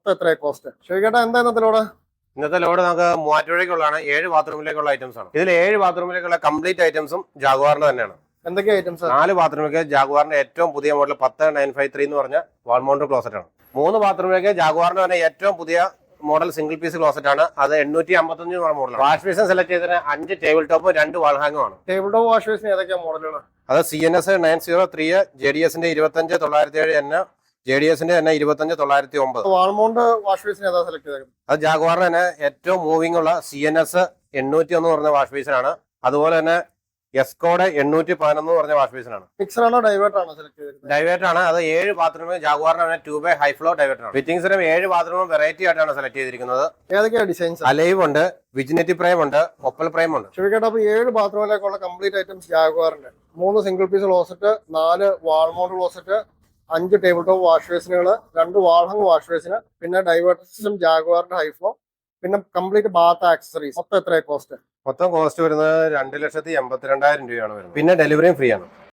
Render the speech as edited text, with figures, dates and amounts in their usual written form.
മൊത്തം എത്രയായി കോസ്റ്റ്? ശരിക്കേട്ടാ എന്താ ഇന്നത്തെ ഇന്നത്തെ ലോഡ് നമുക്ക് മൂവാറ്റുപുഴയ്ക്കുള്ളതാണ്. 7 ബാത്റൂമിലേക്കുള്ള ഐറ്റംസ് ആണ്. ഇതിൽ 7 ബാത്റൂമിലേക്കുള്ള കംപ്ലീറ്റ് ഐറ്റംസും ജാഗ്വാറിന്റെ തന്നെയാണ്. എന്തൊക്കെയാ ഐറ്റംസ്? 4 ബാത്റൂമിലേക്ക് ജാഗ്വാറിന്റെ ഏറ്റവും പുതിയ മോഡൽ 10953 എന്ന് പറഞ്ഞ വാൾ മൗണ്ട് ക്ലോസറ്റ് ആണ്. 3 ബാത്റൂമിലേക്ക് ജാഗ്വാറിന്റെ തന്നെ ഏറ്റവും പുതിയ മോഡൽ സിംഗിൾ പീസ് ക്ലോസറ്റ് ആണ്. അത് 855 മോഡൽ. വാഷ് ബേസിൻ സെലക്ട് ചെയ്തതിന് 5 ടേബിൾ ടോപ്പും 2 വാൾ ഹാങ്ങും ആണ്. ടേബിൾ ടോപ്പ് വാഷ് ബേസിന് ഏതൊക്കെയാ മോഡലുകൾ? അത് CNS 903, JDSന്റെ 25907N, JDSന്റെ തന്നെ 25909. വാൾമൗണ്ട് വാഷ് ബേസിന് ഏതാ സെലക്ട് ചെയ്തത്? അത് ജാഗ്വാറിന് തന്നെ ഏറ്റവും മൂവിംഗ് ഉള്ള CNS 801 എന്ന് പറഞ്ഞ വാഷ് ബേസിനാണ്. അതുപോലെ തന്നെ എസ്കോഡ് 811 എന്ന് പറഞ്ഞ വാഷ് ബേസിനാണ്. ഫിക്സർ ആണോ ഡൈവേർട്ട് ആണോ സെലക്ട് ചെയ്തത്? ഡൈവേർട്ട് ആണ്. അത് 7 ബാത്റൂമിൽ ജാഗ്വാറിന് 2 ഹൈ ഫ്ലോ ഡൈവേർട്ട് ആണ്. ഫിറ്റിംഗ്സിനും 7 ബാത്റൂമും വെറൈറ്റി ആയിട്ടാണ് സെലക്ട് ചെയ്തിരിക്കുന്നത്. ഏതൊക്കെയാ ഡിസൈൻസ്? അലൈവ് ഉണ്ട്, വിജിനിറ്റി പ്രൈം ഉണ്ട്, ഒപ്പൽ പ്രൈം ഉണ്ട്. ശരിക്കേട്ടാ അപ്പൊ 7 ബാത്റൂമിലേക്കുള്ള കംപ്ലീറ്റ് ഐറ്റംസ് ജാഗ്വാറിന്റെ 3 single piece closet, 4 wall mount closet, 5 table top wash ബേസിനുകൾ, 2 വാൾഹങ് വാഷ് ബേസിന്, പിന്നെ ഡൈവേർട്ട് സിസ്റ്റം ജാഗ്വാറിന്റെ ഹൈഫ്ലോ, പിന്നെ കംപ്ലീറ്റ് ബാത്ത് ആക്സസറീസ്. മൊത്തം എത്രയായി കോസ്റ്റ്? മൊത്തം കോസ്റ്റ് വരുന്നത് 2,82,000 രൂപയാണ് വരുന്നത്. പിന്നെ ഡെലിവറിയും ഫ്രീ ആണ്.